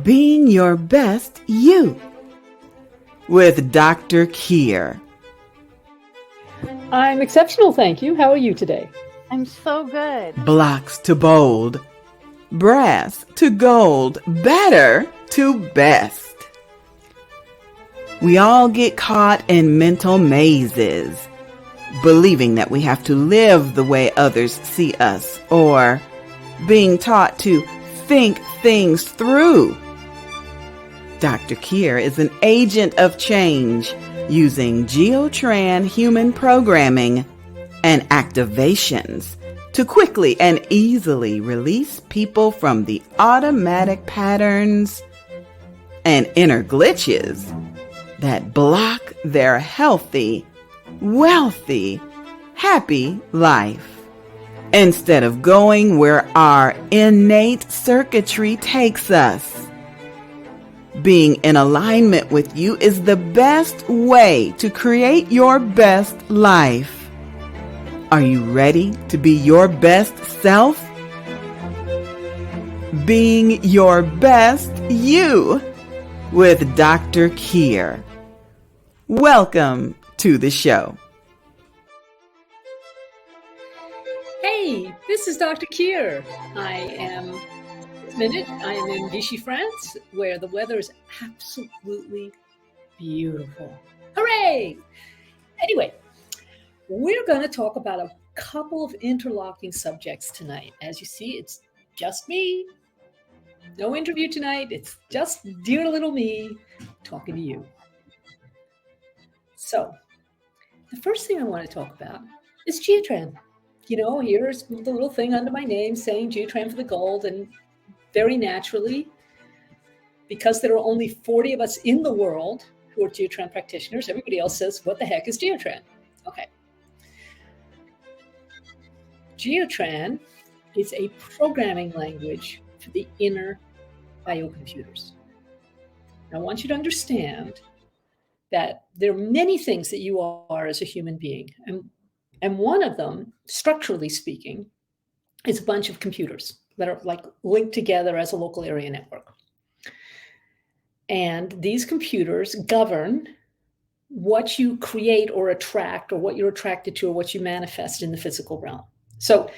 Being Your Best You with Dr. Kier. I'm exceptional, thank you. How are you today? I'm so good. Blocks to bold, brass to gold, better to best. We all get caught in mental mazes, believing that we have to live the way others see us, or being taught to think things through. Dr. Kier is an agent of change using Geotran human programming and activations to quickly and easily release people from the automatic patterns and inner glitches that block their healthy, wealthy, happy life. Instead of going where our innate circuitry takes us. Being in alignment with you is the best way to create your best life. Are you ready to be your best self? Being Your Best You with Dr. Kier. Welcome to the show. Hey, this is Dr. Kier. I am in Vichy, France, where the weather is absolutely beautiful. Hooray! Anyway, we're going to talk about a couple of interlocking subjects tonight. As you see, it's just me. No interview tonight. It's just dear little me talking to you. So, the first thing I want to talk about is Geotran. You know, here's the little thing under my name saying Geotran for the gold, and very naturally, because there are only 40 of us in the world who are Geotran practitioners, everybody else says, what the heck is Geotran? Okay. Geotran is a programming language for the inner biocomputers. Now, I want you to understand that there are many things that you are as a human being. And one of them, structurally speaking, is a bunch of computers that are like linked together as a local area network. And these computers govern what you create or attract, or what you're attracted to, or what you manifest in the physical realm. So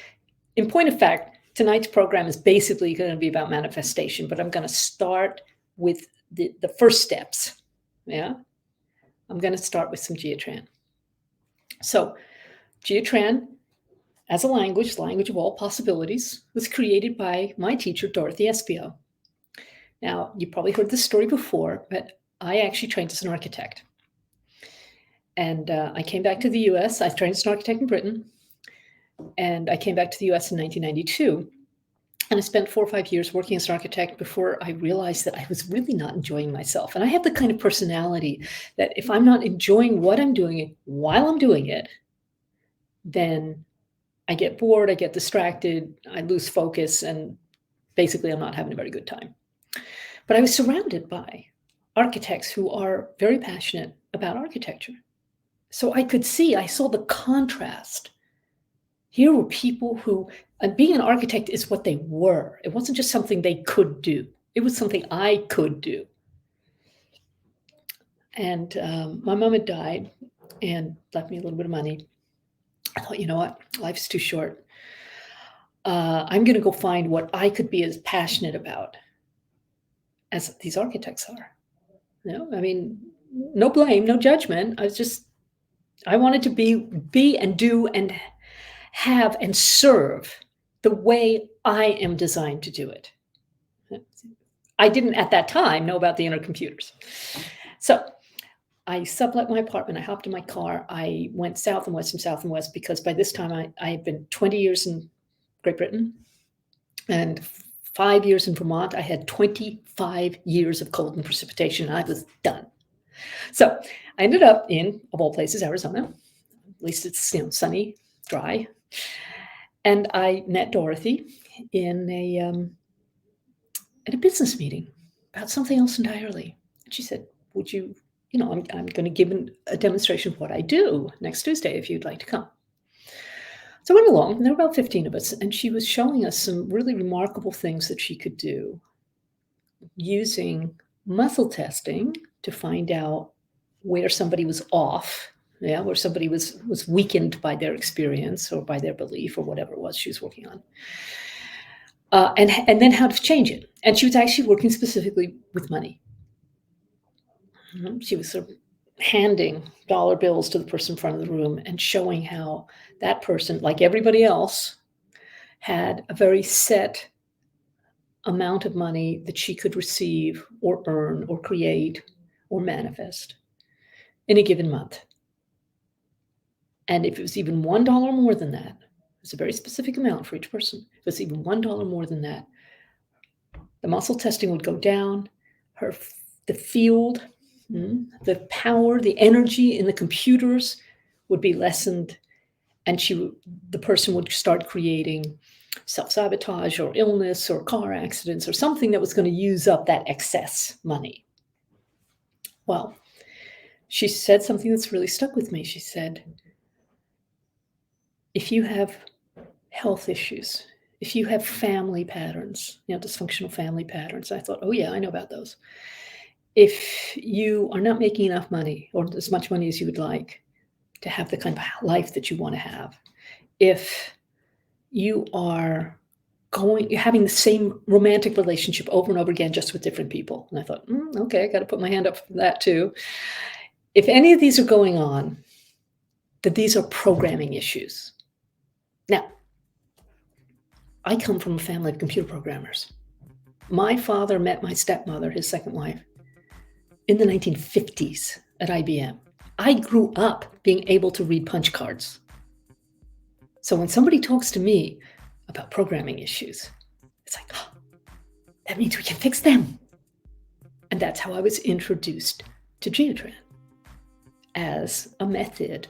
in point of fact, tonight's program is basically going to be about manifestation, but I'm going to start with the first steps. Yeah. I'm going to start with some Geotran. So Geotran, as a language of all possibilities, was created by my teacher, Dorothy Espio. Now, you probably heard this story before, but I actually trained as an architect. And I came back to the US. I trained as an architect in Britain. And I came back to the US in 1992. And I spent 4 or 5 years working as an architect before I realized that I was really not enjoying myself. And I have the kind of personality that if I'm not enjoying what I'm doing while I'm doing it, then I get bored, I get distracted, I lose focus, and basically I'm not having a very good time. But I was surrounded by architects who are very passionate about architecture. So I saw the contrast. Here were people who, and being an architect is what they were. It wasn't just something they could do. It was something I could do. And my mom had died and left me a little bit of money. I thought, you know what? Life's too short. I'm going to go find what I could be as passionate about as these architects are. You know, I mean, no blame, no judgment. I wanted to be and do and have and serve the way I am designed to do it. I didn't at that time know about the inner computers. So I sublet my apartment. I hopped in my car. I went south and west, because by this time I had been 20 years in Great Britain and 5 years in Vermont. I had 25 years of cold and precipitation. I was done. So I ended up in, of all places, Arizona. At least it's sunny, dry. And I met Dorothy in a business meeting about something else entirely. And she said, would you, I'm going to give a demonstration of what I do next Tuesday if you'd like to come. So I went along, and there were about 15 of us, and she was showing us some really remarkable things that she could do. using muscle testing to find out where somebody was off, where somebody was weakened by their experience or by their belief or whatever it was she was working on. And then how to change it. And she was actually working specifically with money. She was sort of handing dollar bills to the person in front of the room and showing how that person, like everybody else, had a very set amount of money that she could receive or earn or create or manifest in a given month. And if it was even $1 more than that, it's a very specific amount for each person. If it's even $1 more than that, the muscle testing would go down, the field, the power, the energy in the computers would be lessened, and the person would start creating self-sabotage or illness or car accidents or something that was going to use up that excess money. Well, she said something that's really stuck with me. She said, if you have health issues, if you have family patterns, dysfunctional family patterns, I thought, oh yeah, I know about those. If you are not making enough money or as much money as you would like to have the kind of life that you want to have, if you are having the same romantic relationship over and over again, just with different people. And I thought, okay, I got to put my hand up for that too. If any of these are going on, that these are programming issues. Now, I come from a family of computer programmers. My father met my stepmother, his second wife, in the 1950s at IBM. I grew up being able to read punch cards. So when somebody talks to me about programming issues, it's like, oh, that means we can fix them. And that's how I was introduced to Geotran as a method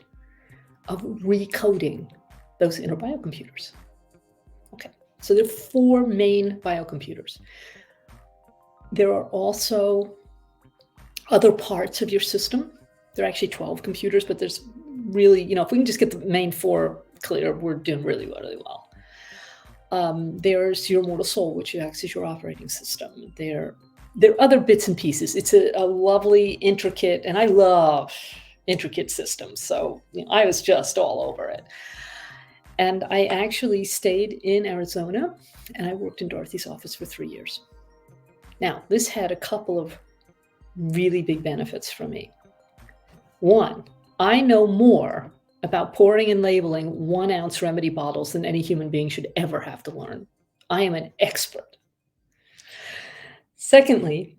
of recoding those inner biocomputers. Okay, so there are 4 main biocomputers. There are also other parts of your system. There are actually 12 computers, but there's really, if we can just get the main 4 clear, we're doing really, really well. There's your mortal soul, which acts as your operating system. There are other bits and pieces. It's a lovely, intricate, and I love intricate systems. So I was just all over it. And I actually stayed in Arizona, and I worked in Dorothy's office for 3 years. Now, this had a couple of really big benefits for me. One, I know more about pouring and labeling 1-ounce remedy bottles than any human being should ever have to learn. I am an expert. Secondly,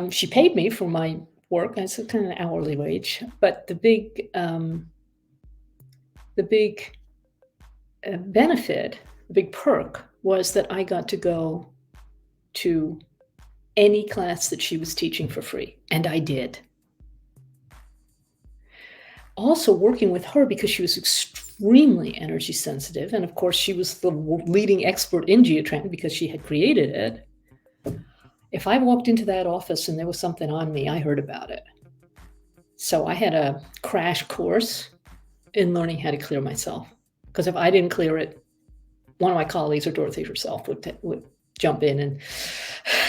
she paid me for my work. It's a kind of hourly wage, but the big benefit, the big perk was that I got to go to any class that she was teaching for free, and I did. Also working with her, because she was extremely energy sensitive, and of course she was the leading expert in Geotran because she had created it. If I walked into that office and there was something on me, I heard about it. So I had a crash course in learning how to clear myself, because if I didn't clear it, one of my colleagues or Dorothy herself would jump in, and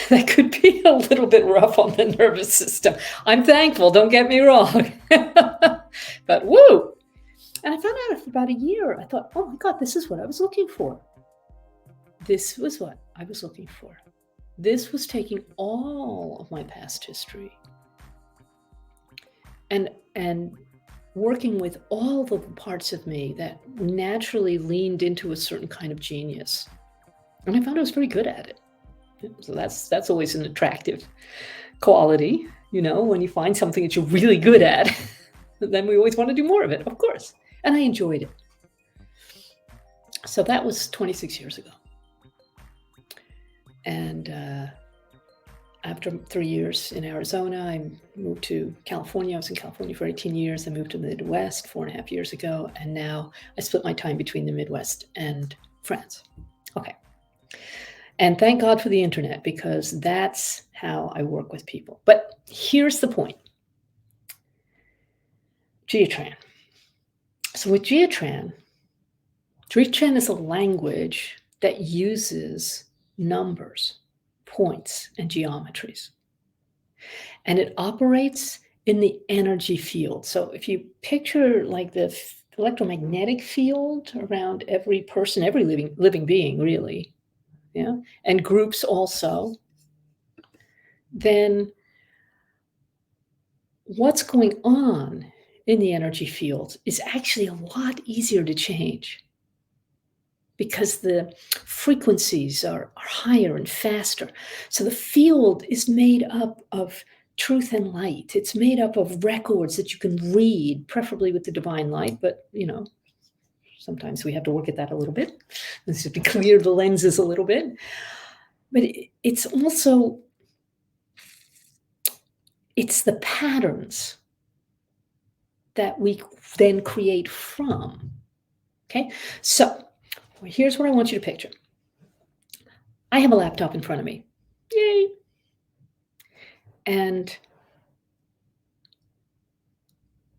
that could be a little bit rough on the nervous system. I'm thankful, don't get me wrong. But woo! And I found out after about a year, I thought, oh my God, this is what I was looking for. This was what I was looking for. This was taking all of my past history and working with all the parts of me that naturally leaned into a certain kind of genius. And I found I was very good at it. So that's always an attractive quality, when you find something that you're really good at, then we always want to do more of it, of course. And I enjoyed it. So that was 26 years ago. And after 3 years in Arizona, I moved to California. I was in California for 18 years. I moved to the Midwest 4.5 years ago. And now I split my time between the Midwest and France. Okay. And thank God for the internet, because that's how I work with people. But here's the point. Geotran. So with Geotran is a language that uses numbers points and geometries. And it operates in the energy field. So if you picture like the electromagnetic field around every person, every living being, really, yeah, and groups also, then what's going on in the energy field is actually a lot easier to change because the frequencies are higher and faster. So the field is made up of truth and light. It's made up of records that you can read, preferably with the divine light, but sometimes we have to work at that a little bit. This is to clear the lenses a little bit. But it's also, it's the patterns that we then create from. Okay, so here's what I want you to picture. I have a laptop in front of me. Yay! And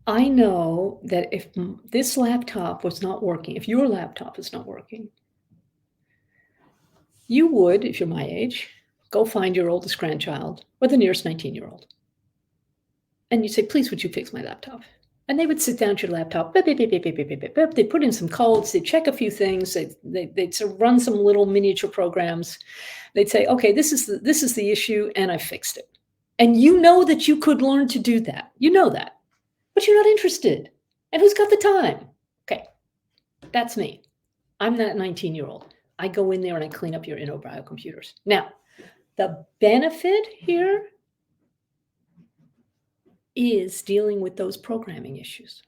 I know that if this laptop was not working, if your laptop is not working, you would, if you're my age, go find your oldest grandchild or the nearest 19-year-old. And you say, please, would you fix my laptop? And they would sit down at your laptop, beep, beep, beep, beep, beep, beep, beep, beep. They'd put in some codes, they'd check a few things, they'd sort of run some little miniature programs. They'd say, okay, this is the issue, and I fixed it. And you know that you could learn to do that. You know that. But you're not interested. And who's got the time? Okay, that's me. I'm that 19-year-old. I go in there and I clean up your InnoBio computers. Now, the benefit here is dealing with those programming issues.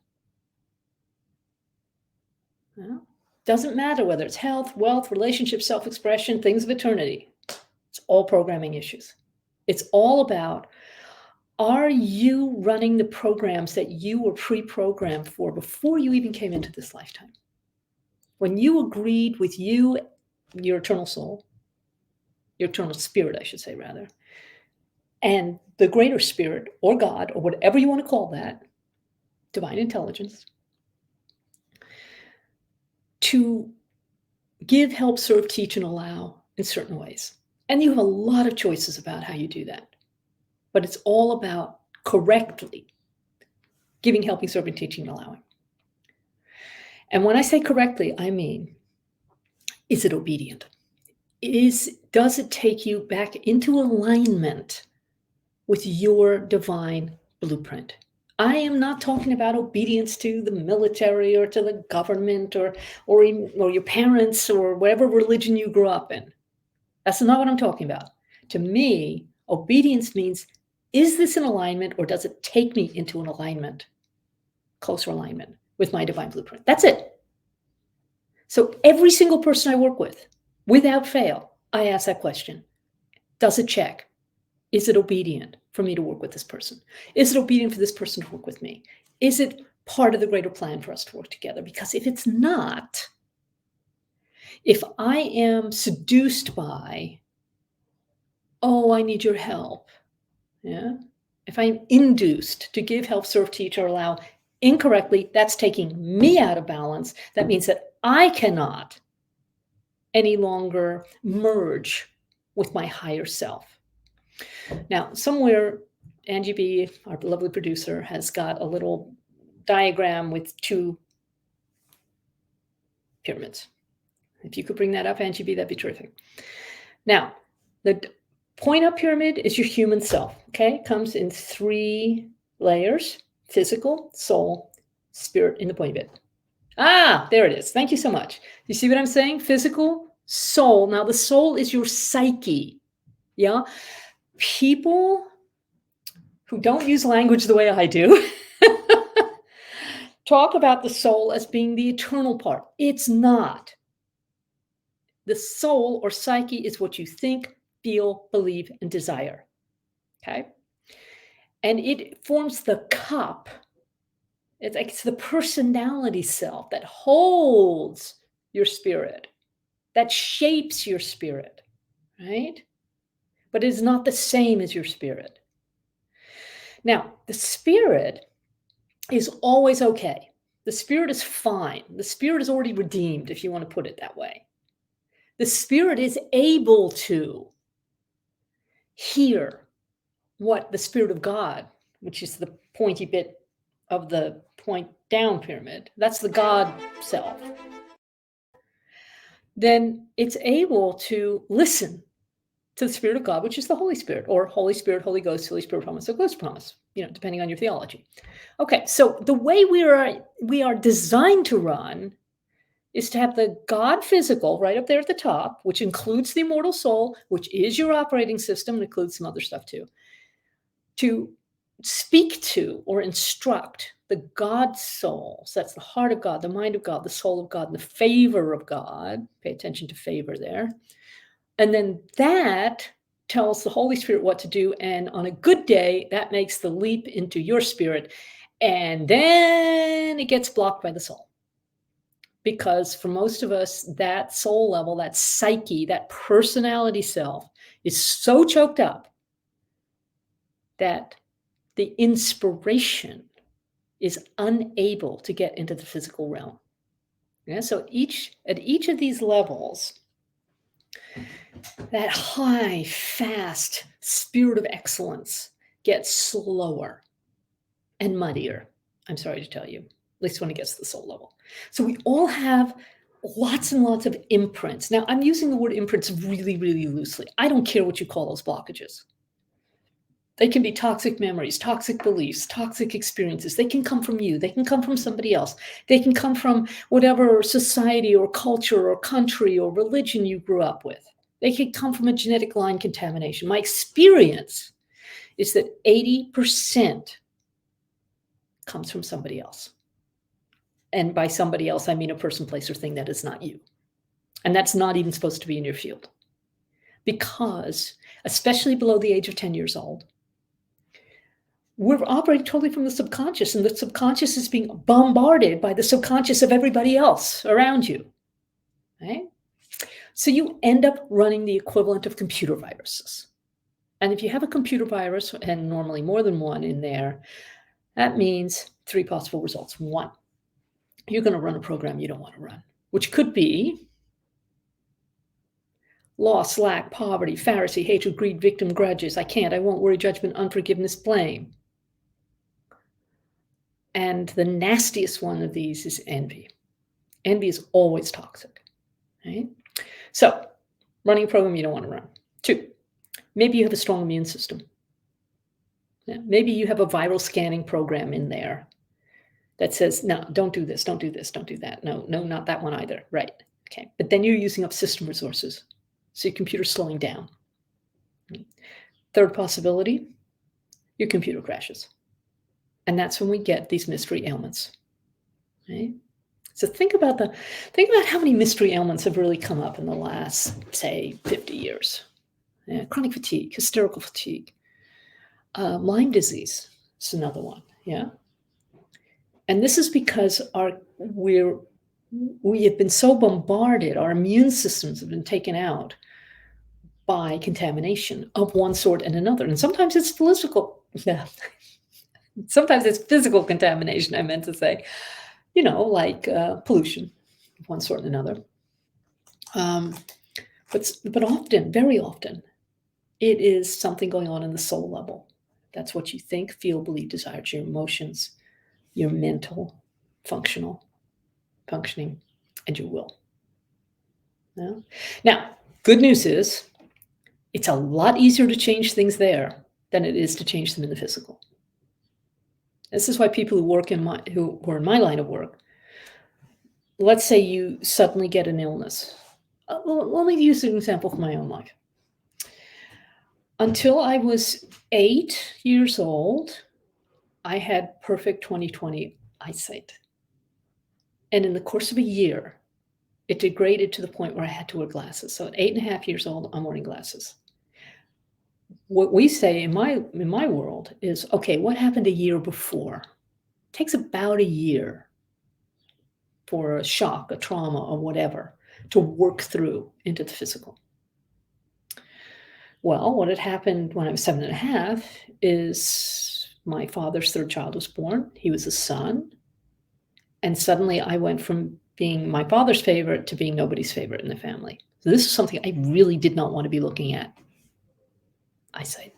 Well, doesn't matter whether it's health, wealth, relationships, self-expression, things of eternity. It's all programming issues. It's all about, are you running the programs that you were pre-programmed for before you even came into this lifetime? When you agreed with you, your eternal soul, your eternal spirit, I should say, rather, and the greater spirit or God or whatever you want to call that, divine intelligence, to give, help, serve, teach, and allow in certain ways. And you have a lot of choices about how you do that. But it's all about correctly giving, helping, serving, teaching, and allowing. And when I say correctly, I mean, is it obedient? Does it take you back into alignment with your divine blueprint? I am not talking about obedience to the military or to the government or your parents or whatever religion you grew up in. That's not what I'm talking about. To me, obedience means, is this in alignment, or does it take me into an alignment, closer alignment with my divine blueprint? That's it. So every single person I work with, without fail, I ask that question. Does it check? Is it obedient for me to work with this person? Is it obedient for this person to work with me? Is it part of the greater plan for us to work together? Because if it's not, if I am seduced by, oh, I need your help, yeah. If I'm induced to give, help, serve, teach, or allow incorrectly, that's taking me out of balance. That means that I cannot any longer merge with my higher self. Now, somewhere, Angie B., our lovely producer, has got a little diagram with two pyramids. If you could bring that up, Angie B., that'd be terrific. Now, the point-up pyramid is your human self, okay? It comes in 3 layers: physical, soul, spirit in the pointy bit. Ah, there it is. Thank you so much. You see what I'm saying? Physical, soul. Now, the soul is your psyche, yeah? People who don't use language the way I do talk about the soul as being the eternal part. It's not. The soul or psyche is what you think, feel, believe, and desire. Okay? And it forms the cup. It's the personality self that holds your spirit, that shapes your spirit, right? But it is not the same as your spirit. Now, the spirit is always okay. The spirit is fine. The spirit is already redeemed, if you want to put it that way. The spirit is able to hear what the Spirit of God, which is the pointy bit of the point down pyramid, that's the God self, then it's able to listen to the Spirit of God, which is the Holy Spirit, or Holy Spirit, Holy Ghost, Holy Spirit promise, or Ghost promise, depending on your theology. Okay, so the way we are designed to run is to have the God physical right up there at the top, which includes the immortal soul, which is your operating system, and includes some other stuff too, to speak to or instruct the God soul. So that's the heart of God, the mind of God, the soul of God, and the favor of God. Pay attention to favor there. And then that tells the Holy Spirit what to do. And on a good day, that makes the leap into your spirit. And then it gets blocked by the soul. Because for most of us, that soul level, that psyche, that personality self is so choked up that the inspiration is unable to get into the physical realm. Yeah, so at each of these levels, that high, fast spirit of excellence gets slower and muddier, I'm sorry to tell you, at least when it gets to the soul level. So we all have lots and lots of imprints. Now, I'm using the word imprints really, really loosely. I don't care what you call those blockages. They can be toxic memories, toxic beliefs, toxic experiences. They can come from you. They can come from somebody else. They can come from whatever society or culture or country or religion you grew up with. They can come from a genetic line contamination. My experience is that 80% comes from somebody else. And by somebody else, I mean a person, place, or thing that is not you. And that's not even supposed to be in your field. Because, especially below the age of 10 years old, we're operating totally from the subconscious, and the subconscious is being bombarded by the subconscious of everybody else around you. Right? So you end up running the equivalent of computer viruses. And if you have a computer virus, and normally more than one in there, that means 3 possible results. 1, you're going to run a program you don't want to run, which could be loss, lack, poverty, Pharisee, hatred, greed, victim, grudges. I can't, I won't, worry, judgment, unforgiveness, blame. And the nastiest one of these is envy. Envy is always toxic. Right? So, running a program you don't want to run. 2, maybe you have a strong immune system. Yeah, maybe you have a viral scanning program in there that says, no, don't do this, don't do this, don't do that. No, not that one either. Right. Okay. But then you're using up system resources. So your computer's slowing down. 3rd possibility, your computer crashes. And that's when we get these mystery ailments. Right? So think about how many mystery ailments have really come up in the last, say, 50 years. Yeah, chronic fatigue, hysterical fatigue, Lyme disease is another one. Yeah. And this is because we have been so bombarded, our immune systems have been taken out by contamination of one sort and another. And sometimes it's physical. Yeah. Sometimes it's physical contamination, I meant to say, like pollution of one sort and another. But often, very often, it is something going on in the soul level. That's what you think, feel, believe, desire, your emotions, your mental, functioning, and your will. Yeah? Now, good news is, it's a lot easier to change things there than it is to change them in the physical. This is why people who are in my line of work, let's say you suddenly get an illness. Let me use an example from my own life. Until I was 8 years old, I had perfect 20/20 eyesight. And in the course of a year, it degraded to the point where I had to wear glasses. So at 8.5 years old, I'm wearing glasses. What we say in my world is, okay, what happened a year before? It takes about a year for a shock, a trauma, or whatever to work through into the physical. Well, what had happened when I was 7.5 is my father's 3rd child was born. He was a son. And suddenly I went from being my father's favorite to being nobody's favorite in the family. So this is something I really did not want to be looking at. eyesight.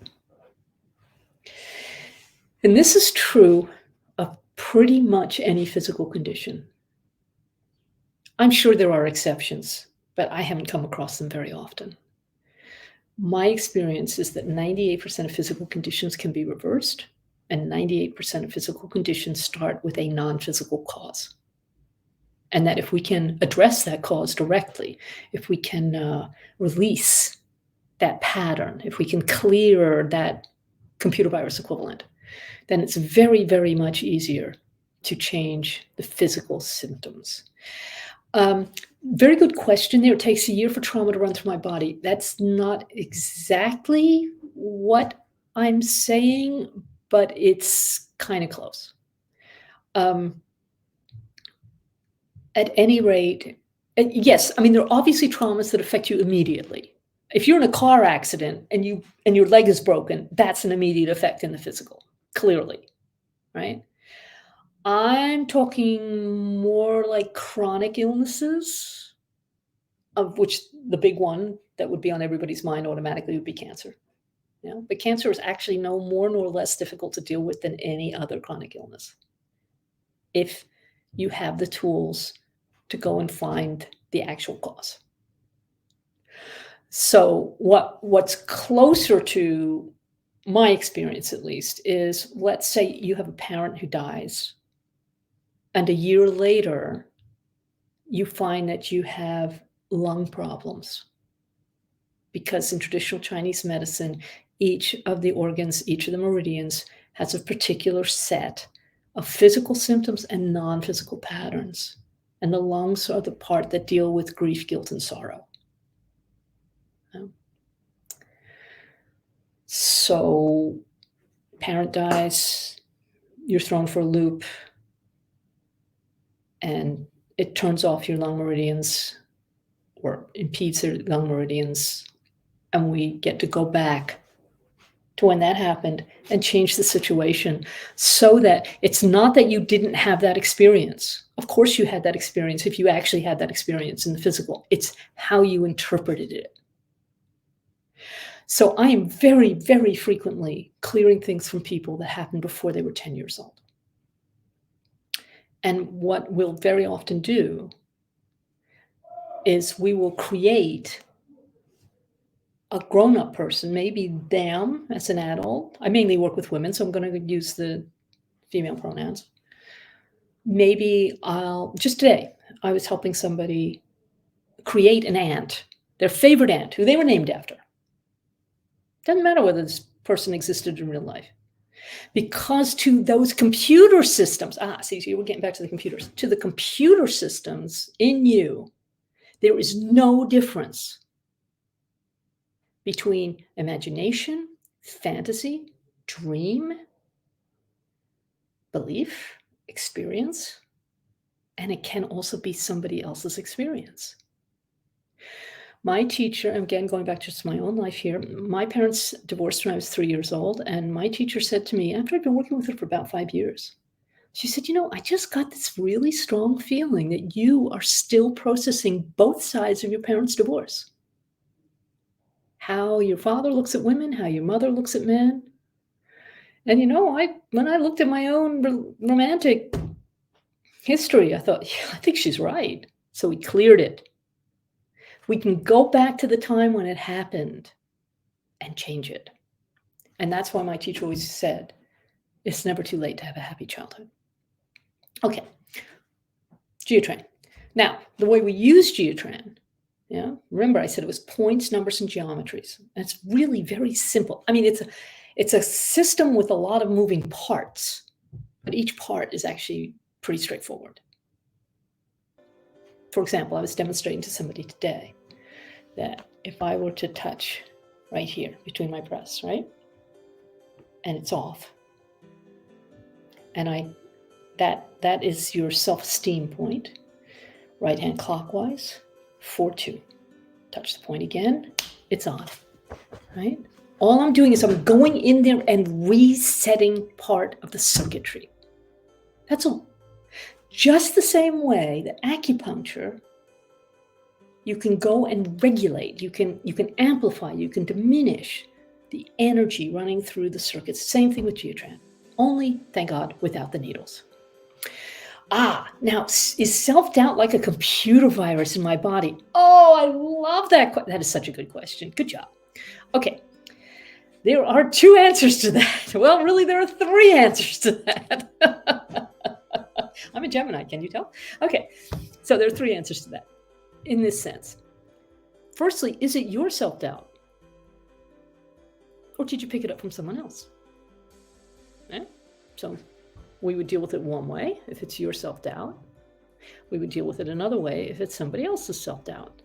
And this is true of pretty much any physical condition. I'm sure there are exceptions, but I haven't come across them very often. My experience is that 98% of physical conditions can be reversed, and 98% of physical conditions start with a non-physical cause. And that if we can address that cause directly, if we can release that pattern, if we can clear that computer virus equivalent, then it's very, very much easier to change the physical symptoms. Very good question there. It takes a year for trauma to run through my body. That's not exactly what I'm saying, but it's kind of close. At any rate, yes, I mean, there are obviously traumas that affect you immediately. If you're in a car accident and your leg is broken, that's an immediate effect in the physical, clearly, right? I'm talking more like chronic illnesses, of which the big one that would be on everybody's mind automatically would be cancer. But cancer is actually no more nor less difficult to deal with than any other chronic illness, if you have the tools to go and find the actual cause. So what's closer to my experience, at least, is, let's say you have a parent who dies, and a year later, you find that you have lung problems. Because in traditional Chinese medicine, each of the organs, each of the meridians, has a particular set of physical symptoms and non-physical patterns. And the lungs are the part that deal with grief, guilt, and sorrow. So, parent dies, you're thrown for a loop, and it turns off your lung meridians or impedes their lung meridians. And we get to go back to when that happened and change the situation so that it's not that you didn't have that experience. Of course you had that experience if you actually had that experience in the physical. It's how you interpreted it. So I am very, very frequently clearing things from people that happened before they were 10 years old. And what we'll very often do is we will create a grown-up person, maybe them as an adult. I mainly work with women, so I'm going to use the female pronouns. Maybe just today, I was helping somebody create an aunt, their favorite aunt, who they were named after. Doesn't matter whether this person existed in real life. Because to those computer systems, see, we're getting back to the computers. To the computer systems in you, there is no difference between imagination, fantasy, dream, belief, experience, and it can also be somebody else's experience. My teacher, again, going back to just my own life here, my parents divorced when I was 3 years old, and my teacher said to me, after I'd been working with her for about 5 years, she said, I just got this really strong feeling that you are still processing both sides of your parents' divorce. How your father looks at women, how your mother looks at men. And when I looked at my own romantic history, I thought, I think she's right. So we cleared it. We can go back to the time when it happened and change it. And that's why my teacher always said, it's never too late to have a happy childhood. Okay, Geotran. Now, the way we use Geotran, remember I said it was points, numbers, and geometries. And it's really very simple. I mean, it's a system with a lot of moving parts, but each part is actually pretty straightforward. For example, I was demonstrating to somebody today that if I were to touch right here between my breasts, right? And it's off. And that is your self-esteem point. Right hand clockwise, 4-2. Touch the point again, it's on, right? All I'm doing is I'm going in there and resetting part of the circuitry. That's all. Just the same way that acupuncture, you can go and regulate, you can amplify, you can diminish the energy running through the circuits. Same thing with Geotran. Only, thank God, without the needles. Now, is self-doubt like a computer virus in my body? Oh, I love that. That is such a good question. Good job. Okay. There are 2 answers to that. Well, really, there are 3 answers to that. I'm a Gemini, can you tell? Okay, so there are 3 answers to that in this sense. Firstly, is it your self-doubt? Or did you pick it up from someone else? So we would deal with it one way if it's your self-doubt. We would deal with it another way if it's somebody else's self-doubt.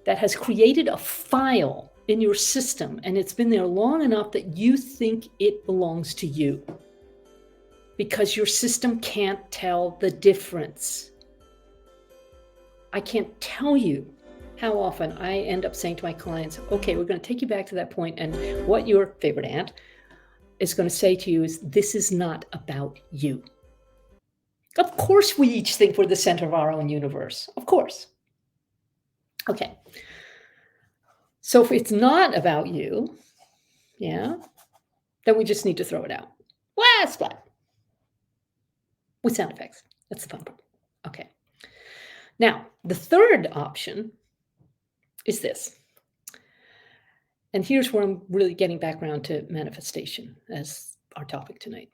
That has created a file in your system, and it's been there long enough that you think it belongs to you because your system can't tell the difference. I can't tell you how often I end up saying to my clients, okay, we're going to take you back to that point, and what your favorite aunt is going to say to you is, this is not about you. Of course, we each think we're the center of our own universe. Of course. Okay. So if it's not about you, then we just need to throw it out. Splat. With sound effects. That's the fun part. Okay. Now, the third option is this. And here's where I'm really getting back around to manifestation as our topic tonight.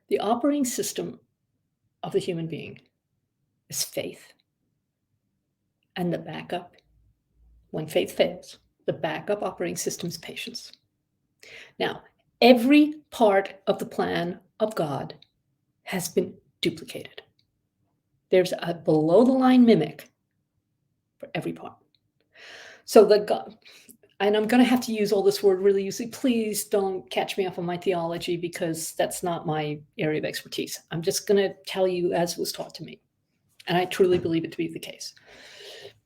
The operating system of the human being is faith. And the backup, when faith fails, the backup operating system is patience. Now, every part of the plan of God has been duplicated. There's a below-the-line mimic for every part. So God, and I'm going to have to use all this word really loosely. Please don't catch me up on my theology because that's not my area of expertise. I'm just going to tell you as was taught to me. And I truly believe it to be the case.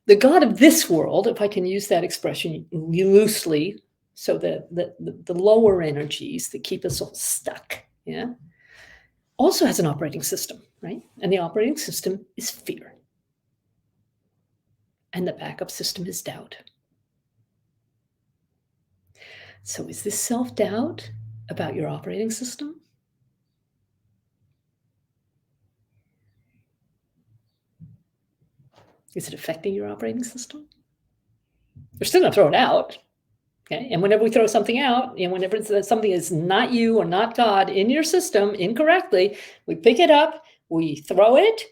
The God of this world, if I can use that expression loosely, so that the lower energies that keep us all stuck, also has an operating system, right? And the operating system is fear. And the backup system is doubt. So is this self-doubt about your operating system? Is it affecting your operating system? We're still going to throw it out. Okay. And whenever we throw something out, whenever something is not you or not God in your system incorrectly, we pick it up, we throw it,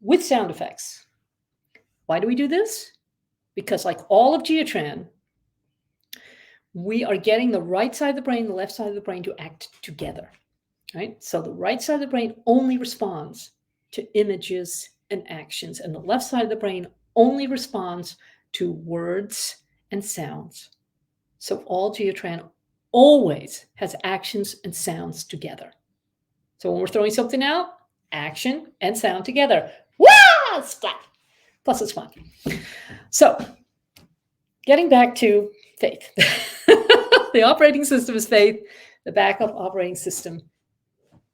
with sound effects. Why do we do this? Because like all of Geotran, we are getting the right side of the brain, the left side of the brain to act together, right? So the right side of the brain only responds to images and actions, and the left side of the brain only responds to words and sounds. So all Geotran always has actions and sounds together. So when we're throwing something out, action and sound together. Splat! Plus it's fun. So getting back to faith. The operating system is faith. The backup operating system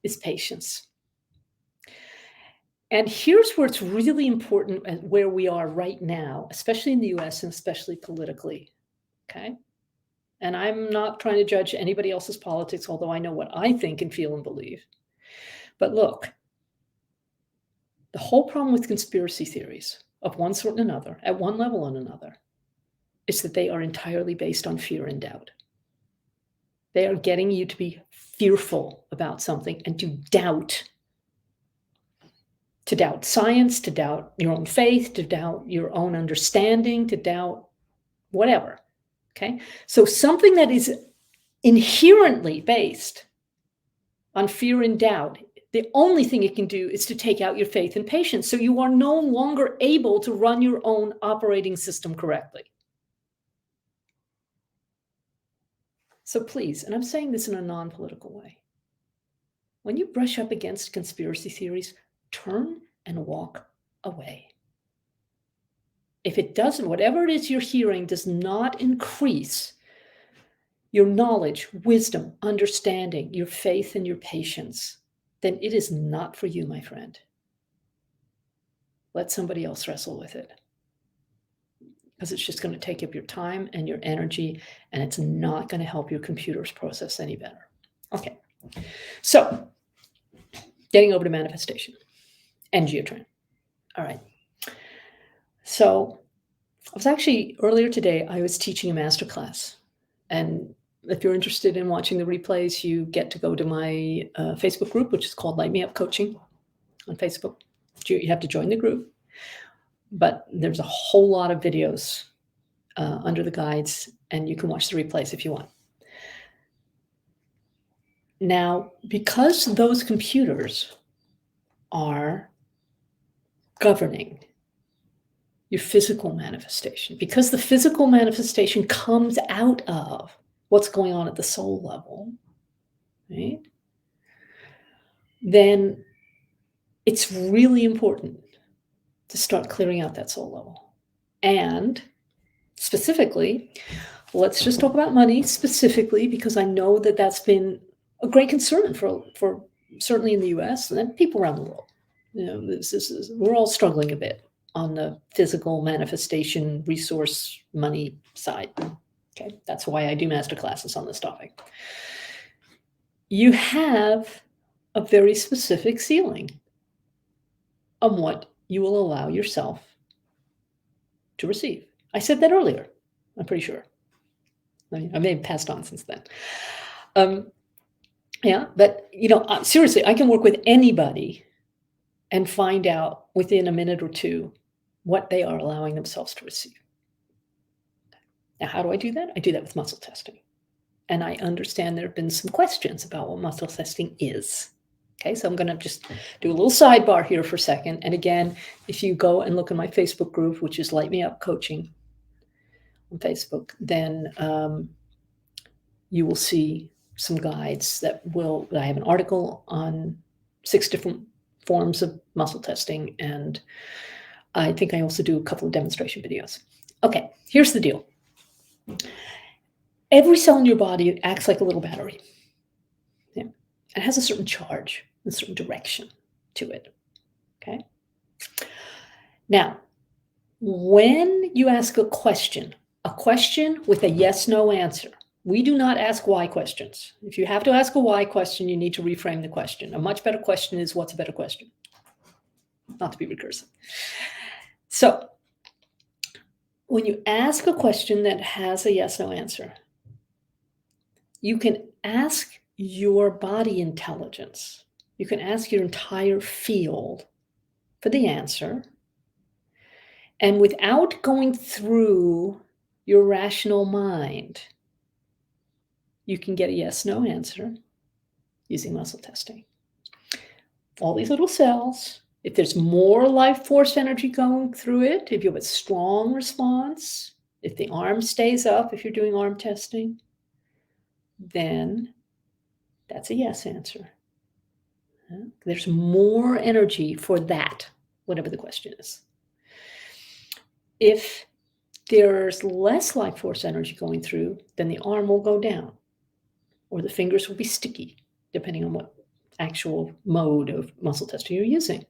is patience. And here's where it's really important where we are right now, especially in the US and especially politically, okay? And I'm not trying to judge anybody else's politics, although I know what I think and feel and believe. But look, the whole problem with conspiracy theories of one sort and another, at one level and another, is that they are entirely based on fear and doubt. They are getting you to be fearful about something and to doubt science, to doubt your own faith, to doubt your own understanding, to doubt whatever, okay? So something that is inherently based on fear and doubt, the only thing it can do is to take out your faith and patience. So you are no longer able to run your own operating system correctly. So please, and I'm saying this in a non-political way, when you brush up against conspiracy theories, turn and walk away. If it doesn't, whatever it is you're hearing does not increase your knowledge, wisdom, understanding, your faith, and your patience, then it is not for you, my friend. Let somebody else wrestle with it. because it's just going to take up your time and your energy, and it's not going to help your computers process any better. Okay, so getting over to manifestation and geotran. All right. So I was actually, earlier today, I was teaching a masterclass. And if you're interested in watching the replays, you get to go to my Facebook group, which is called Light Me Up Coaching on Facebook. You have to join the group. But there's a whole lot of videos under the guides, and you can watch the replays if you want. Now, because those computers are governing your physical manifestation, because the physical manifestation comes out of what's going on at the soul level, right? Then it's really important to start clearing out that soul level. And specifically, let's just talk about money specifically, because I know that that's been a great concern for certainly in the US and people around the world. You know, we're all struggling a bit on the physical manifestation, resource, money side. Okay, that's why I do master classes on this topic. You have a very specific ceiling on what you will allow yourself to receive. I said that earlier, I'm pretty sure. I may have passed on since then. Yeah, but seriously, I can work with anybody and find out within a minute or two what they are allowing themselves to receive. Now, how do I do that? I do that with muscle testing. And I understand there have been some questions about what muscle testing is. Okay, so I'm going to just do a little sidebar here for a second. And again, if you go and look at my Facebook group, which is Light Me Up Coaching on Facebook, then you will see some guides that I have an article on 6 different forms of muscle testing. And I think I also do a couple of demonstration videos. Okay, here's the deal. Every cell in your body acts like a little battery. Yeah. It has a certain charge, a certain direction to it. Okay. Now, when you ask a question with a yes/no answer, we do not ask why questions. If you have to ask a why question, you need to reframe the question. A much better question is, what's a better question? Not to be recursive. So when you ask a question that has a yes/no answer, you can ask your body intelligence. You can ask your entire field for the answer. And without going through your rational mind, you can get a yes/no answer using muscle testing. All these little cells, if there's more life force energy going through it, if you have a strong response, if the arm stays up, if you're doing arm testing, then that's a yes answer. There's more energy for that, whatever the question is. If there's less life force energy going through, then the arm will go down, or the fingers will be sticky, depending on what actual mode of muscle testing you're using.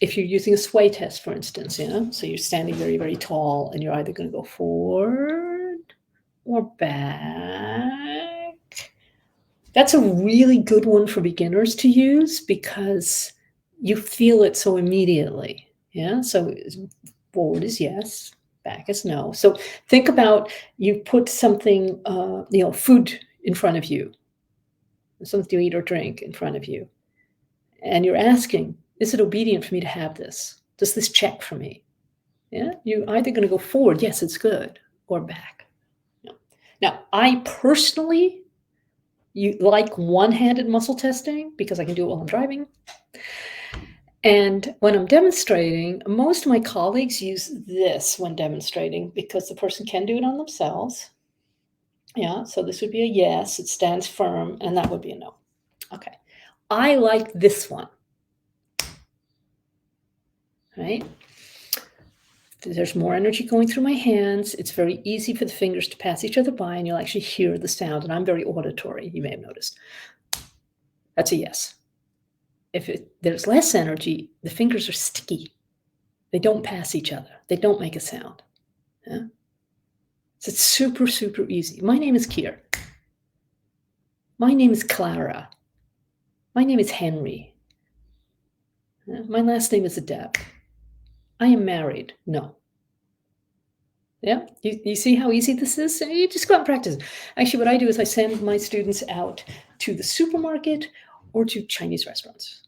If you're using a sway test, for instance, so you're standing very, very tall and you're either going to go forward or back. That's a really good one for beginners to use because you feel it so immediately. Yeah. So forward is yes, back is no. So think about, you put something, food in front of you, something to eat or drink in front of you, and you're asking, is it obedient for me to have this? Does this check for me? Yeah, you're either going to go forward, yes, it's good, or back. Yeah. Now, I personally like one-handed muscle testing because I can do it while I'm driving. And when I'm demonstrating, most of my colleagues use this when demonstrating because the person can do it on themselves. Yeah, so this would be a yes, it stands firm, and that would be a no. Okay, I like this one. Right? There's more energy going through my hands. It's very easy for the fingers to pass each other by, and you'll actually hear the sound. And I'm very auditory, you may have noticed. That's a yes. If there's less energy, the fingers are sticky. They don't pass each other. They don't make a sound. Yeah? So it's super, super easy. My name is Kier. My name is Clara. My name is Henry. Yeah? My last name is Adep. I am married. No. Yeah, you see how easy this is? You just go out and practice. Actually, what I do is I send my students out to the supermarket or to Chinese restaurants.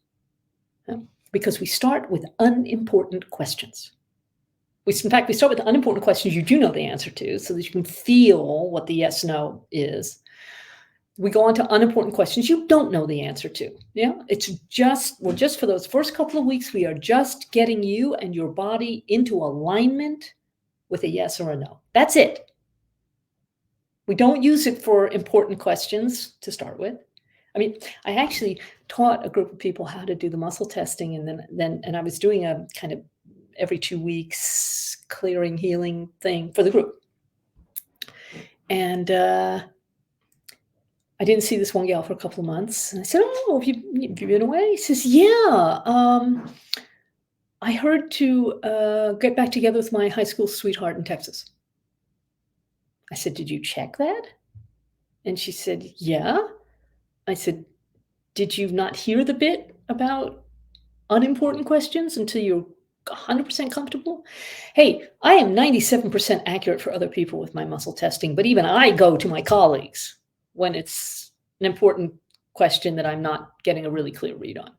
Yeah? Because we start with unimportant questions. In fact, we start with the unimportant questions you do know the answer to so that you can feel what the yes, no is. We go on to unimportant questions you don't know the answer to. Yeah, we're just for those first couple of weeks, we are just getting you and your body into alignment with a yes or a no. That's it. We don't use it for important questions to start with. I mean, I actually taught a group of people how to do the muscle testing, and I was doing a kind of every 2 weeks clearing, healing thing for the group. And I didn't see this one gal for a couple of months. And I said, "Oh, have you been away?" He says, "Yeah. I heard to get back together with my high school sweetheart in Texas." I said, "Did you check that?" And she said, "Yeah." I said, "Did you not hear the bit about unimportant questions until you're 100% comfortable?" Hey, I am 97% accurate for other people with my muscle testing, but even I go to my colleagues when it's an important question that I'm not getting a really clear read on.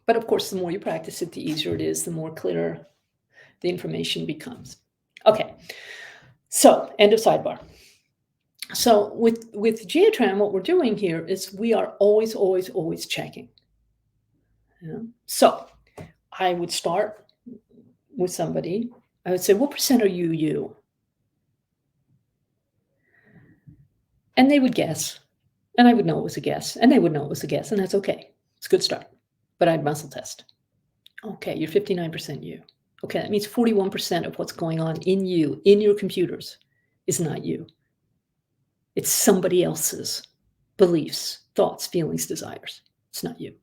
But of course, the more you practice it, the easier it is, the more clear the information becomes. Okay, so end of sidebar. So with Geotran, what we're doing here is we are always, always, always checking. Yeah. So I would start with somebody. I would say, "What percent are you?" And they would guess. And I would know it was a guess. And they would know it was a guess. And that's okay. It's a good start. But I'd muscle test. Okay, you're 59% you. Okay, that means 41% of what's going on in you, in your computers, is not you. It's somebody else's beliefs, thoughts, feelings, desires. It's not you.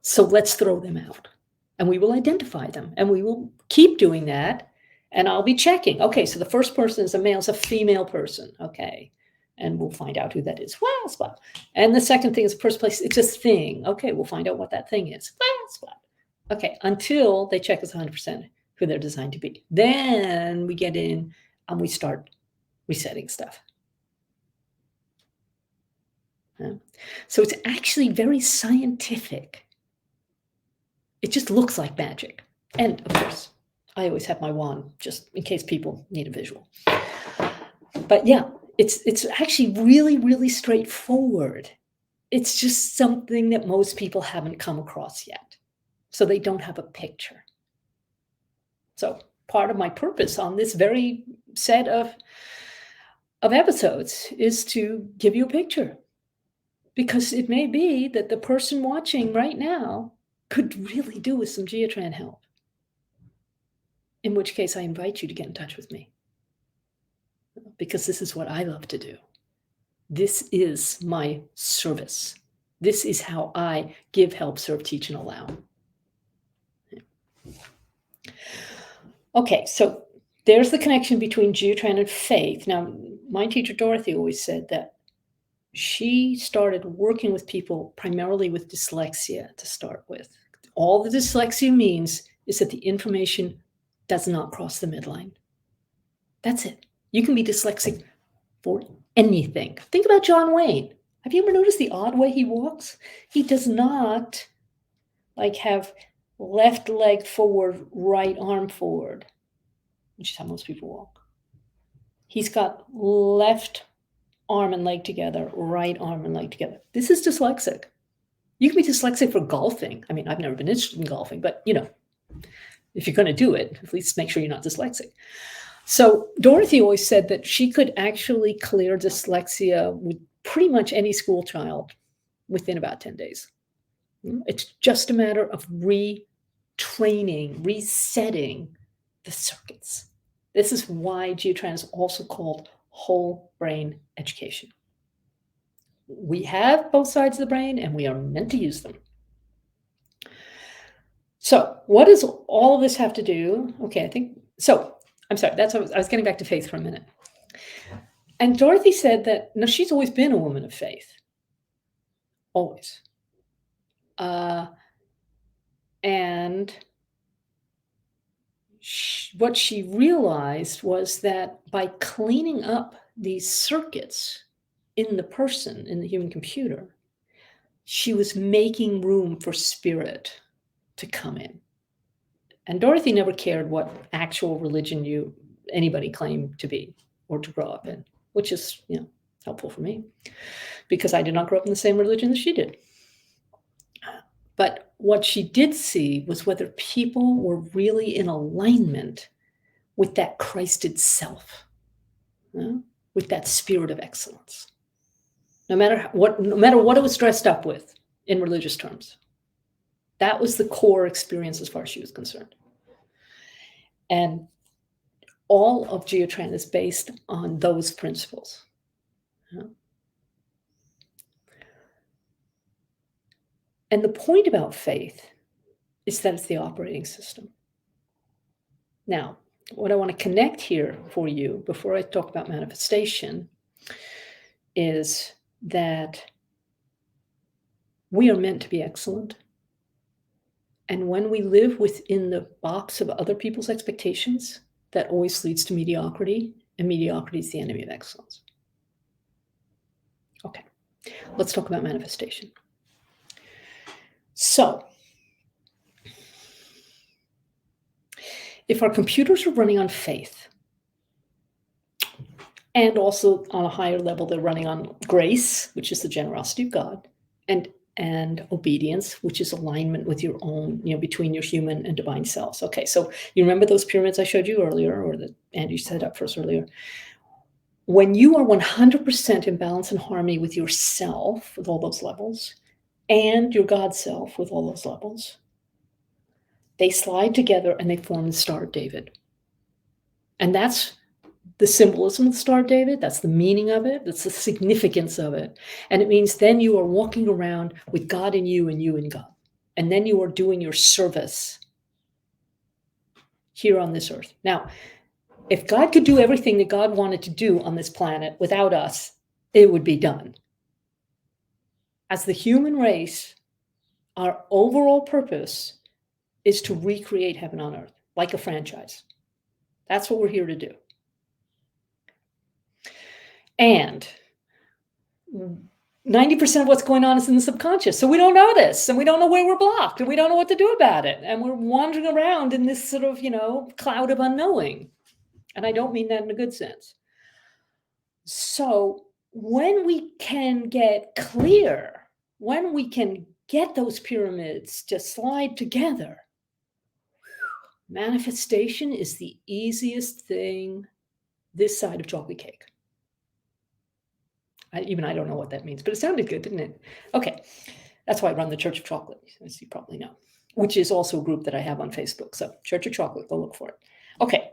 So let's throw them out. And we will identify them. And we will keep doing that. And I'll be checking. Okay, so the first person is a male, is a female person. Okay. And we'll find out who that is. Well, spot. And the second thing is the first place, it's a thing. Okay, we'll find out what that thing is. Well, spot. Okay, until they check us 100% who they're designed to be. Then we get in and we start resetting stuff. Yeah. So it's actually very scientific. It just looks like magic. And of course, I always have my wand just in case people need a visual. But yeah, it's actually really, really straightforward. It's just something that most people haven't come across yet. So they don't have a picture. So part of my purpose on this very set of episodes is to give you a picture. Because it may be that the person watching right now could really do with some Geotran help. In which case I invite you to get in touch with me. Because this is what I love to do. This is my service. This is how I give, help, serve, teach, and allow. Okay, so there's the connection between Geotran and faith. Now, my teacher Dorothy always said that she started working with people primarily with dyslexia to start with. All the dyslexia means is that the information does not cross the midline. That's it. You can be dyslexic for anything. Think about John Wayne. Have you ever noticed the odd way he walks? He does not have left leg forward, right arm forward, which is how most people walk. He's got left arm and leg together, right arm and leg together. This is dyslexic. You can be dyslexic for golfing. I mean, I've never been interested in golfing, but if you're going to do it, at least make sure you're not dyslexic. So Dorothy always said that she could actually clear dyslexia with pretty much any school child within about 10 days. It's just a matter of retraining, resetting the circuits. This is why Geotran is also called whole brain education. We have both sides of the brain and we are meant to use them. So what does all of this have to do? Okay, I'm sorry, I was getting back to faith for a minute. And Dorothy said that, no, she's always been a woman of faith. Always. And what she realized was that by cleaning up these circuits in the person, in the human computer, she was making room for spirit to come in. And Dorothy never cared what actual religion anybody claimed to be or to grow up in, which is, helpful for me because I did not grow up in the same religion that she did. But what she did see was whether people were really in alignment with that Christed self, with that spirit of excellence, no matter what it was dressed up with in religious terms. That was the core experience as far as she was concerned. And all of Geotran is based on those principles. And the point about faith is that it's the operating system. Now, what I want to connect here for you before I talk about manifestation is that we are meant to be excellent. And when we live within the box of other people's expectations, that always leads to mediocrity, and mediocrity is the enemy of excellence. Okay, let's talk about manifestation. So, if our computers are running on faith, and also on a higher level, they're running on grace, which is the generosity of God, and obedience, which is alignment with your own, between your human and divine selves. Okay, so you remember those pyramids I showed you earlier, or that Andy set up for us earlier? When you are 100% in balance and harmony with yourself, with all those levels, and your God self with all those levels, they slide together and they form the Star of David. And that's the symbolism of the Star of David. That's the meaning of it. That's the significance of it. And it means then you are walking around with God in you and you in God. And then you are doing your service here on this earth. Now, if God could do everything that God wanted to do on this planet without us, it would be done. As the human race, our overall purpose is to recreate heaven on earth, like a franchise. That's what we're here to do. And 90% of what's going on is in the subconscious. So we don't know this, and we don't know where we're blocked, and we don't know what to do about it. And we're wandering around in this sort of, cloud of unknowing. And I don't mean that in a good sense. So when we can get clear, when we can get those pyramids to slide together, manifestation is the easiest thing this side of chocolate cake. I don't know what that means, but it sounded good, didn't it? Okay, that's why I run the Church of Chocolate, as you probably know, which is also a group that I have on Facebook. So Church of Chocolate, go look for it. Okay,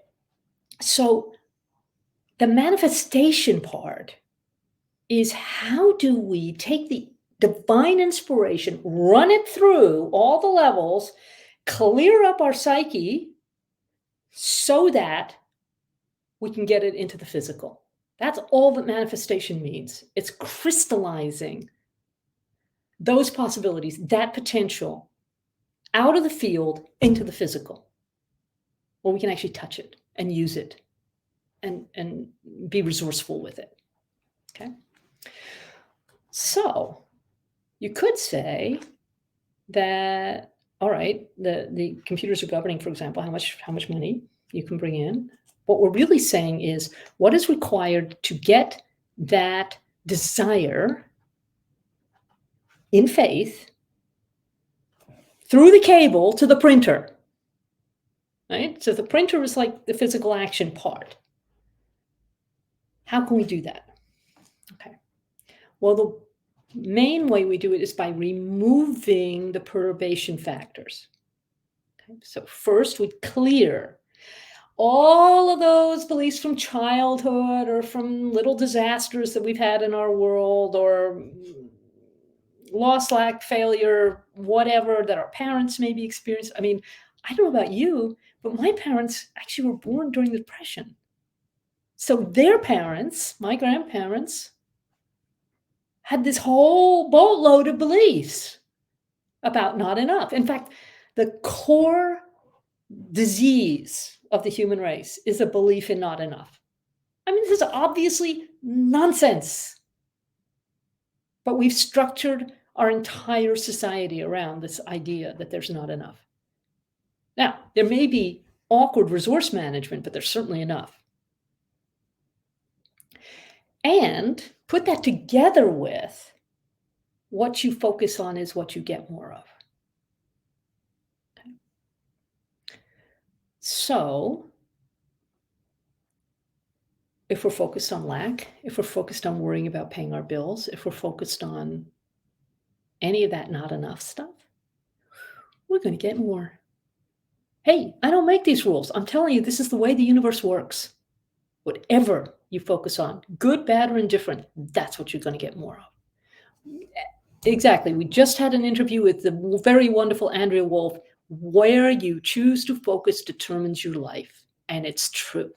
so the manifestation part is how do we take the divine inspiration, run it through all the levels, clear up our psyche so that we can get it into the physical. That's all that manifestation means. It's crystallizing those possibilities, that potential, out of the field into the physical, where we can actually touch it and use it and be resourceful with it. Okay. So you could say that, all right, the computers are governing, for example, how much money you can bring in. What we're really saying is what is required to get that desire in faith through the cable to the printer, right? So the printer is like the physical action part. How can we do that? Okay. Well, the main way we do it is by removing the perturbation factors. Okay. So first we clear all of those beliefs from childhood or from little disasters that we've had in our world, or loss, lack, failure, whatever that our parents maybe experienced. I mean, I don't know about you, but my parents actually were born during the Depression. So their parents, my grandparents, had this whole boatload of beliefs about not enough. In fact, the core disease of the human race is a belief in not enough. I mean, this is obviously nonsense. But we've structured our entire society around this idea that there's not enough. Now, there may be awkward resource management, but there's certainly enough. And put that together with what you focus on is what you get more of. Okay. So, if we're focused on lack, if we're focused on worrying about paying our bills, if we're focused on any of that not enough stuff, we're going to get more. Hey, I don't make these rules. I'm telling you, this is the way the universe works. Whatever you focus on, good, bad, or indifferent, that's what you're going to get more of. Exactly. We just had an interview with the very wonderful Andrea Wolf. Where you choose to focus determines your life. And it's true.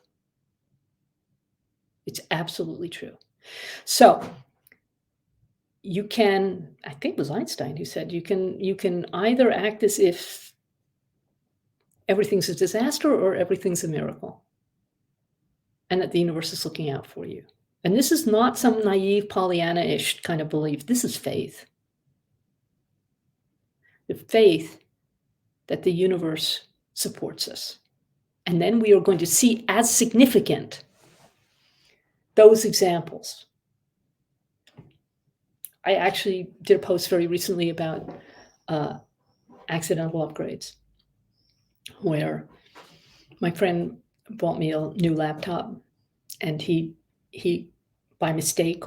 It's absolutely true. So you can, I think it was Einstein who said, you can either act as if everything's a disaster or everything's a miracle, and that the universe is looking out for you. And this is not some naive Pollyanna-ish kind of belief. This is faith. The faith that the universe supports us. And then we are going to see as significant those examples. I actually did a post very recently about accidental upgrades, where my friend bought me a new laptop, and he by mistake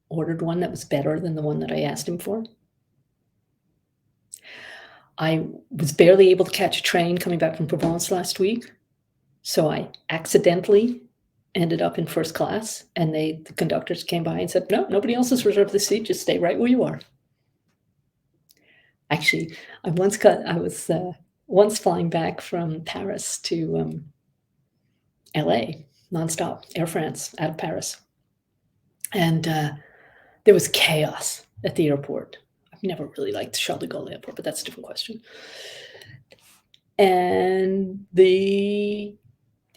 ordered one that was better than the one that I asked him for. I was barely able to catch a train coming back from Provence last week, so I accidentally ended up in first class, and the conductors came by and said, no, nobody else has reserved the seat, just stay right where you are. Actually, I was once flying back from Paris to LA, nonstop, Air France out of Paris. And there was chaos at the airport. I've never really liked the Charles de Gaulle airport, but that's a different question. And the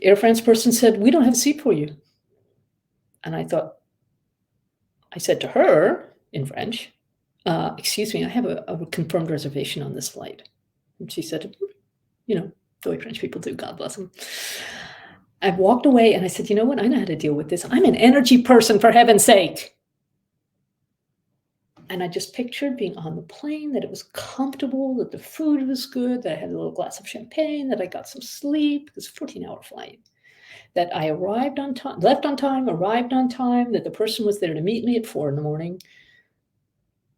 Air France person said, we don't have a seat for you. And I said to her in French, excuse me, I have a confirmed reservation on this flight. And she said, you know, the way French people do, God bless them. I walked away and I said, you know what? I know how to deal with this. I'm an energy person, for heaven's sake. And I just pictured being on the plane, that it was comfortable, that the food was good, that I had a little glass of champagne, that I got some sleep. It was a 14-hour flight. That I arrived on time, left on time, arrived on time, that the person was there to meet me at 4 a.m.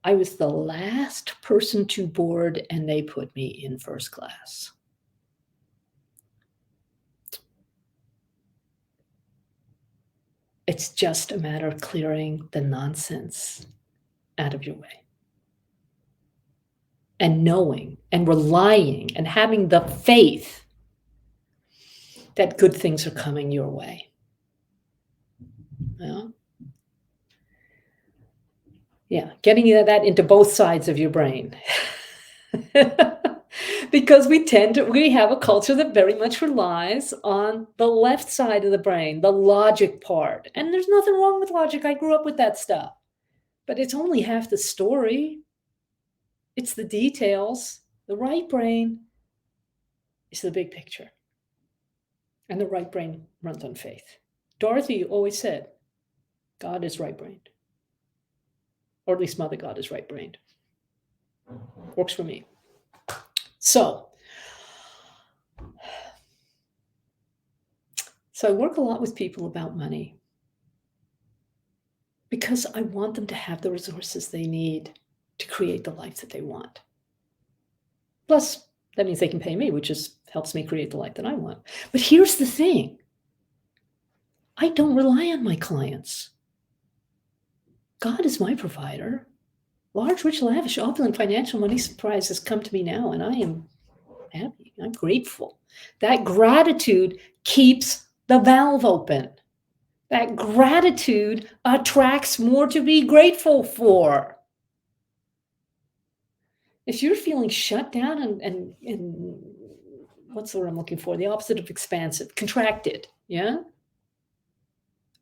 I was the last person to board, and they put me in first class. It's just a matter of clearing the nonsense out of your way. And knowing and relying and having the faith that good things are coming your way. Yeah, getting that into both sides of your brain. Because we have a culture that very much relies on the left side of the brain, the logic part. And there's nothing wrong with logic. I grew up with that stuff. But it's only half the story. It's the details. The right brain is the big picture. And the right brain runs on faith. Dorothy always said, God is right-brained. Or at least Mother God is right-brained. Works for me. So I work a lot with people about money because I want them to have the resources they need to create the life that they want. Plus, that means they can pay me, which just helps me create the life that I want. But here's the thing. I don't rely on my clients. God is my provider. Large, rich, lavish, opulent financial money surprise has come to me now, and I am happy. I'm grateful. That gratitude keeps the valve open. That gratitude attracts more to be grateful for. If you're feeling shut down and what's the word I'm looking for? The opposite of expansive, contracted, yeah?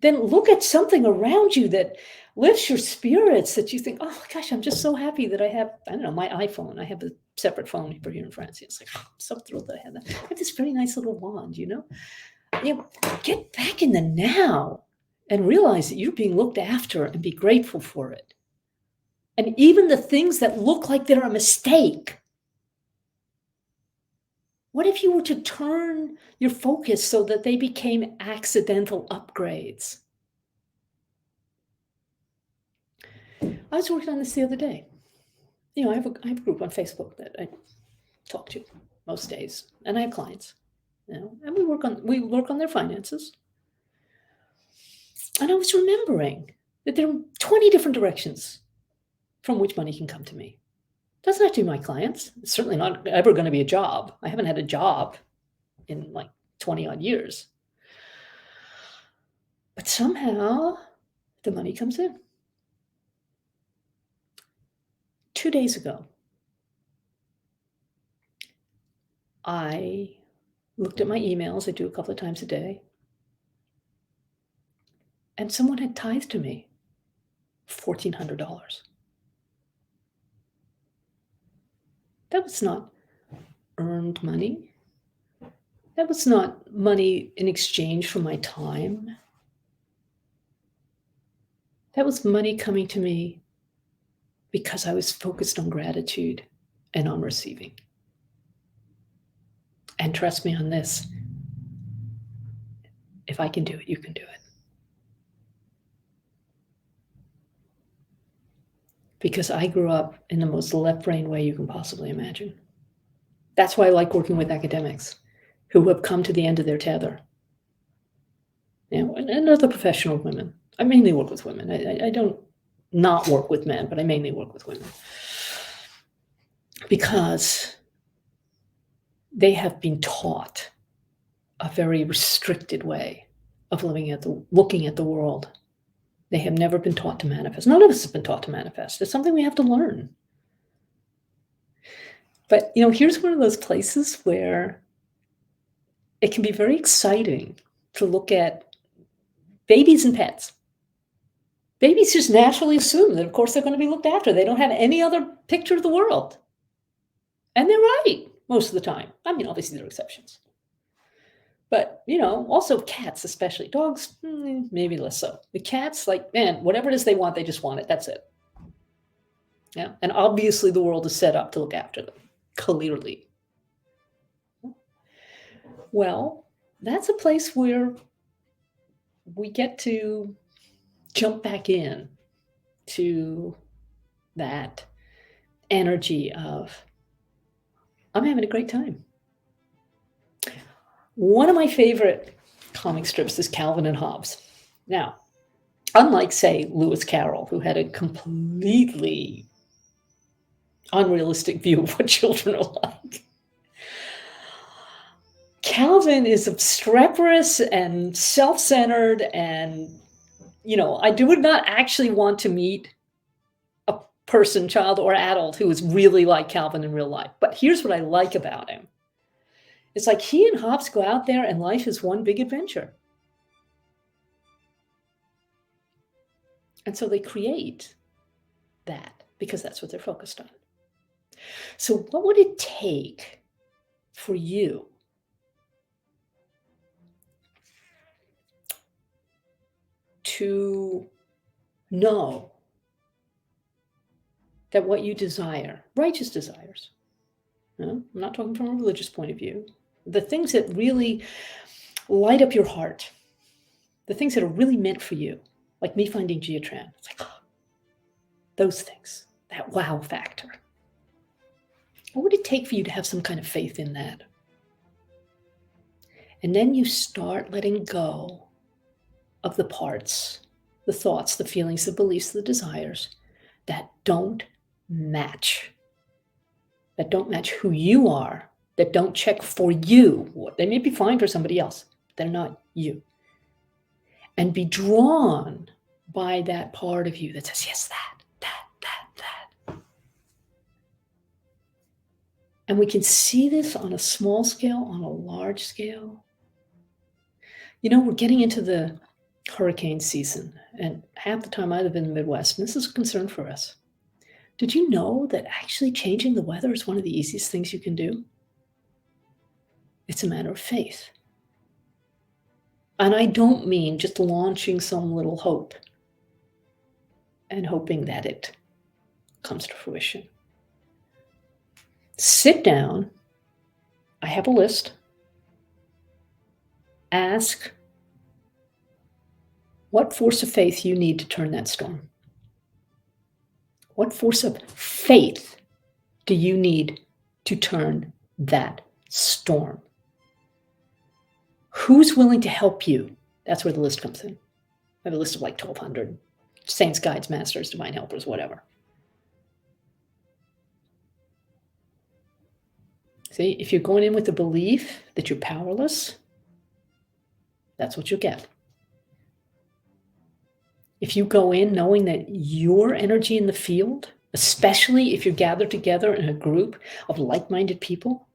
Then look at something around you that lifts your spirits, that you think, oh gosh, I'm just so happy that I have, I don't know, my iPhone. I have a separate phone for here in France. It's like, oh, I'm so thrilled that I have that. I have this very nice little wand, you know? Get back in the now and realize that you're being looked after and be grateful for it. And even the things that look like they're a mistake. What if you were to turn your focus so that they became accidental upgrades? I was working on this the other day. You know, I have a group on Facebook that I talk to most days, and I have clients. You know, and we work on their finances. And I was remembering that there are 20 different directions from which money can come to me. Doesn't have to be my clients. It's certainly not ever going to be a job. I haven't had a job in like 20 odd years. But somehow the money comes in. 2 days ago, I looked at my emails. I do a couple of times a day. And someone had tithed to me $1,400. That was not earned money. That was not money in exchange for my time. That was money coming to me because I was focused on gratitude and on receiving. And trust me on this, if I can do it, you can do it. Because I grew up in the most left-brain way you can possibly imagine. That's why I like working with academics who have come to the end of their tether. You know, and other professional women. I mainly work with women. I don't not work with men, but I mainly work with women. Because they have been taught a very restricted way of looking at the world. They have never been taught to manifest. None of us have been taught to manifest. It's something we have to learn. But, you know, here's one of those places where it can be very exciting to look at babies and pets. Babies just naturally assume that, of course, they're going to be looked after. They don't have any other picture of the world. And they're right most of the time. I mean, obviously, there are exceptions. But, you know, also cats, especially. Dogs, maybe less so. The cats, like, man, whatever it is they want, they just want it. That's it. Yeah. And obviously, the world is set up to look after them. Clearly. Well, that's a place where we get to jump back in to that energy of, I'm having a great time. One of my favorite comic strips is Calvin and Hobbes. Now, unlike, say, Lewis Carroll, who had a completely unrealistic view of what children are like, Calvin is obstreperous and self-centered, and, you know, I would not actually want to meet a person, child or adult, who is really like Calvin in real life. But here's what I like about him. It's like he and Hobbes go out there and life is one big adventure. And so they create that because that's what they're focused on. So what would it take for you to know that what you desire, righteous desires, I'm not talking from a religious point of view, the things that really light up your heart, the things that are really meant for you, like me finding Geotran, it's like, oh, those things, that wow factor. What would it take for you to have some kind of faith in that? And then you start letting go of the parts, the thoughts, the feelings, the beliefs, the desires that don't match, that don't match who you are, that don't check for you. They may be fine for somebody else, but they're not you. And be drawn by that part of you that says, yes, that. And we can see this on a small scale, on a large scale. We're getting into the hurricane season, and half the time I live in the Midwest, and this is a concern for us. Did you know that actually changing the weather is one of the easiest things you can do? It's a matter of faith. And I don't mean just launching some little hope and hoping that it comes to fruition. Sit down. I have a list. Ask what force of faith you need to turn that storm. What force of faith do you need to turn that storm? Who's willing to help you? That's where the list comes in. I have a list of like 1,200 saints, guides, masters, divine helpers, whatever. See, if you're going in with the belief that you're powerless, that's what you'll get. If you go in knowing that your energy in the field, especially if you're gathered together in a group of like-minded people,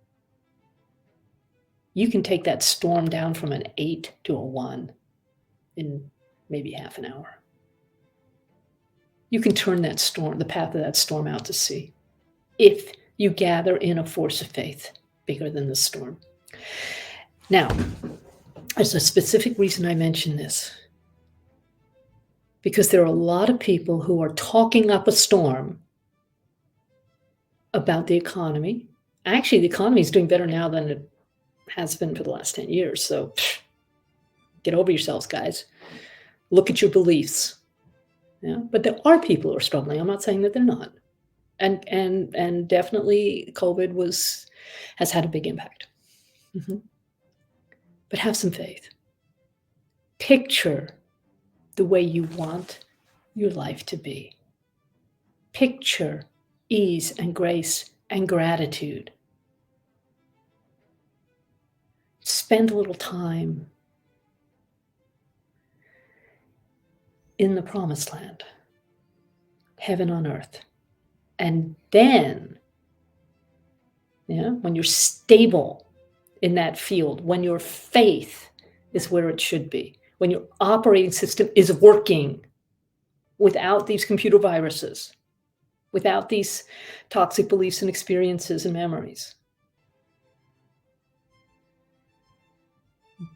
you can take that storm down from an 8 to a 1 in maybe half an hour. You can turn that storm, the path of that storm, out to sea if you gather in a force of faith bigger than the storm. Now, there's a specific reason I mention this, because there are a lot of people who are talking up a storm about the economy. Actually, the economy is doing better now than it has been for the last 10 years. So get over yourselves, guys. Look at your beliefs. Yeah? But there are people who are struggling. I'm not saying that they're not. And definitely COVID has had a big impact. Mm-hmm. But have some faith. Picture the way you want your life to be. Picture ease and grace and gratitude. Spend a little time in the promised land, heaven on earth. And then, when you're stable in that field, when your faith is where it should be, when your operating system is working without these computer viruses, without these toxic beliefs and experiences and memories,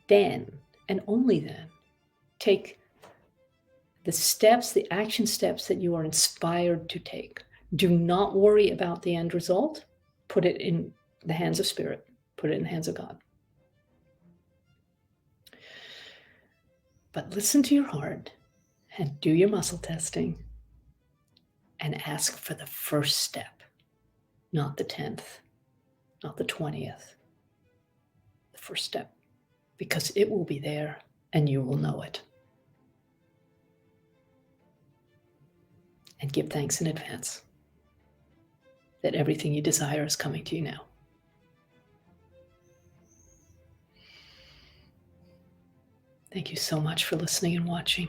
then, and only then, take the steps, the action steps that you are inspired to take. Do not worry about the end result. Put it in the hands of Spirit. Put it in the hands of God. But listen to your heart and do your muscle testing and ask for the first step, not the 10th, not the 20th, the first step, because it will be there and you will know it. And give thanks in advance that everything you desire is coming to you now. Thank you so much for listening and watching.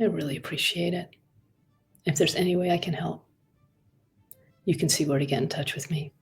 I really appreciate it. If there's any way I can help, you can see where to get in touch with me.